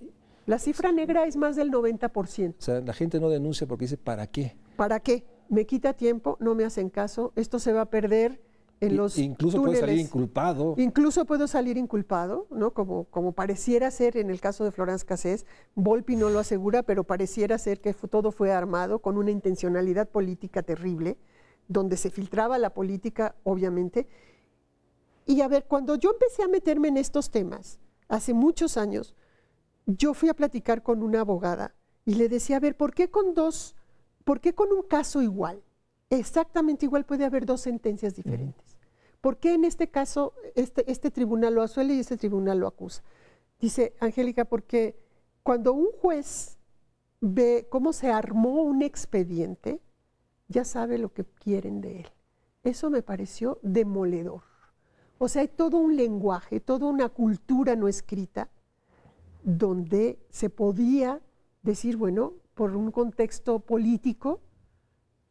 [SPEAKER 3] la cifra negra es más del 90%.
[SPEAKER 1] O sea, la gente no denuncia porque dice, ¿para qué?
[SPEAKER 3] ¿Para qué? Me quita tiempo, no me hacen caso, esto se va a perder en los
[SPEAKER 1] incluso túneles. Puede salir inculpado.
[SPEAKER 3] Incluso puedo salir inculpado, ¿no? Como pareciera ser en el caso de Florence Cassés. Volpi no lo asegura, pero pareciera ser que todo fue armado con una intencionalidad política terrible, donde se filtraba la política, obviamente. Y a ver, cuando yo empecé a meterme en estos temas, hace muchos años, yo fui a platicar con una abogada y le decía, a ver, ¿por qué con un caso igual, exactamente igual, puede haber dos sentencias diferentes? ¿Por qué en este caso este tribunal lo absuelve y este tribunal lo acusa? Dice Angélica, porque cuando un juez ve cómo se armó un expediente, ya sabe lo que quieren de él. Eso me pareció demoledor. O sea, hay todo un lenguaje, toda una cultura no escrita, donde se podía decir, bueno, por un contexto político,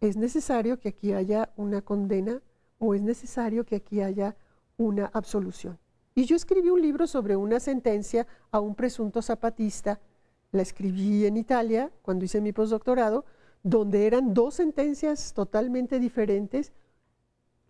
[SPEAKER 3] es necesario que aquí haya una condena o es necesario que aquí haya una absolución. Y yo escribí un libro sobre una sentencia a un presunto zapatista, la escribí en Italia cuando hice mi postdoctorado, donde eran dos sentencias totalmente diferentes,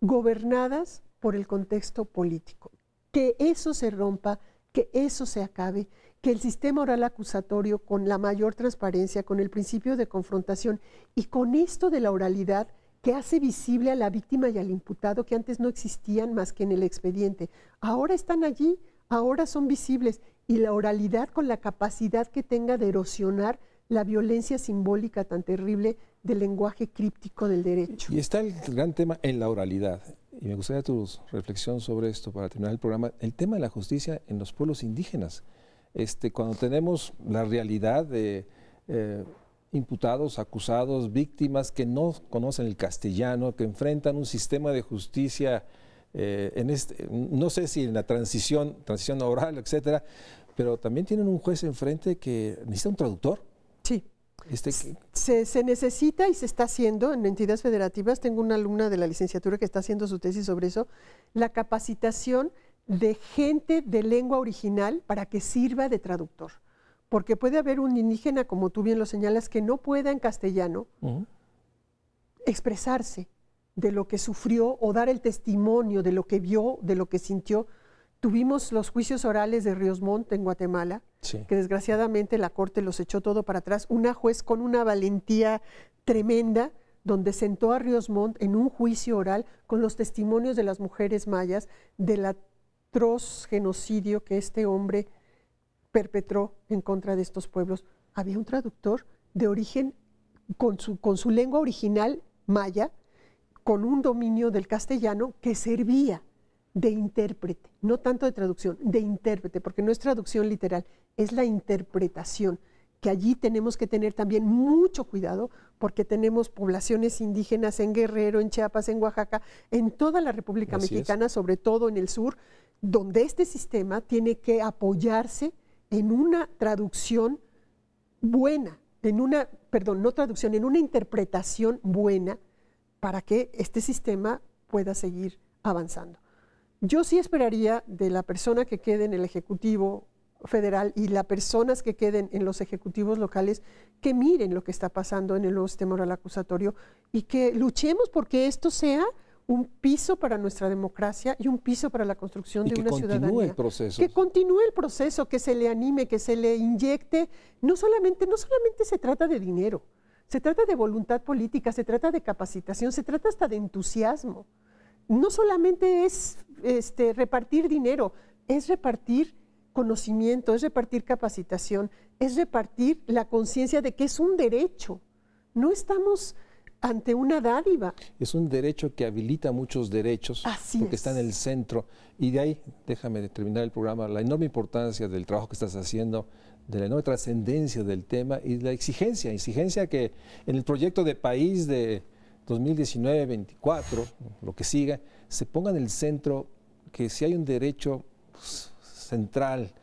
[SPEAKER 3] gobernadas por el contexto político. Que eso se rompa, que eso se acabe, que el sistema oral acusatorio, con la mayor transparencia, con el principio de confrontación y con esto de la oralidad que hace visible a la víctima y al imputado, que antes no existían más que en el expediente. Ahora están allí, ahora son visibles, y la oralidad con la capacidad que tenga de erosionar la violencia simbólica tan terrible del lenguaje críptico del derecho.
[SPEAKER 1] Y está el gran tema en la oralidad, y me gustaría tu reflexión sobre esto para terminar el programa, el tema de la justicia en los pueblos indígenas. Cuando tenemos la realidad de imputados, acusados, víctimas que no conocen el castellano, que enfrentan un sistema de justicia, no sé si en la transición oral, etcétera, pero también tienen un juez enfrente que necesita un traductor.
[SPEAKER 3] Sí. Se necesita y se está haciendo en entidades federativas. Tengo una alumna de la licenciatura que está haciendo su tesis sobre eso, la capacitación de gente de lengua original para que sirva de traductor. Porque puede haber un indígena, como tú bien lo señalas, que no pueda en castellano expresarse de lo que sufrió o dar el testimonio de lo que vio, de lo que sintió. Tuvimos los juicios orales de Ríos Montt en Guatemala, sí, que desgraciadamente la Corte los echó todo para atrás. Una juez con una valentía tremenda, donde sentó a Ríos Montt en un juicio oral con los testimonios de las mujeres mayas del atroz genocidio que este hombre perpetró en contra de estos pueblos. Había un traductor de origen, con su lengua original maya, con un dominio del castellano que servía de intérprete, no tanto de traducción, de intérprete, porque no es traducción literal, es la interpretación, que allí tenemos que tener también mucho cuidado, porque tenemos poblaciones indígenas en Guerrero, en Chiapas, en Oaxaca, en toda la República Mexicana, sobre todo en el sur, donde este sistema tiene que apoyarse en una traducción buena, en una interpretación buena, para que este sistema pueda seguir avanzando. Yo sí esperaría de la persona que quede en el Ejecutivo Federal y las personas que queden en los ejecutivos locales que miren lo que está pasando en el nuevo sistema oral acusatorio y que luchemos porque esto sea un piso para nuestra democracia y un piso para la construcción de una ciudadanía. Que continúe el proceso. Que continúe el proceso, que se le anime, que se le inyecte. No solamente se trata de dinero, se trata de voluntad política, se trata de capacitación, se trata hasta de entusiasmo. no solamente es repartir dinero, es repartir conocimiento, es repartir capacitación, es repartir la conciencia de que es un derecho. No estamos ante una dádiva.
[SPEAKER 1] Es un derecho que habilita muchos derechos, porque está en el centro. Y de ahí, déjame terminar el programa, la enorme importancia del trabajo que estás haciendo, de la enorme trascendencia del tema y la exigencia que en el proyecto de país de 2019-24, lo que siga, se ponga en el centro que si hay un derecho central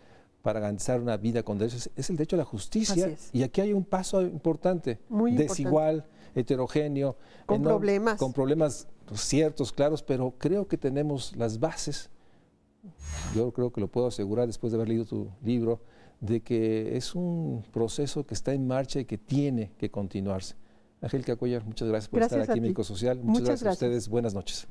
[SPEAKER 1] para garantizar una vida con derechos, es el derecho a la justicia. Y aquí hay un paso importante,
[SPEAKER 3] muy
[SPEAKER 1] desigual,
[SPEAKER 3] importante,
[SPEAKER 1] heterogéneo,
[SPEAKER 3] con
[SPEAKER 1] problemas ciertos, claros, pero creo que tenemos las bases. Yo creo que lo puedo asegurar después de haber leído tu libro, de que es un proceso que está en marcha y que tiene que continuarse. Angélica Cuéllar, muchas gracias por estar aquí en Médico Social. Muchas gracias a ustedes. Buenas noches.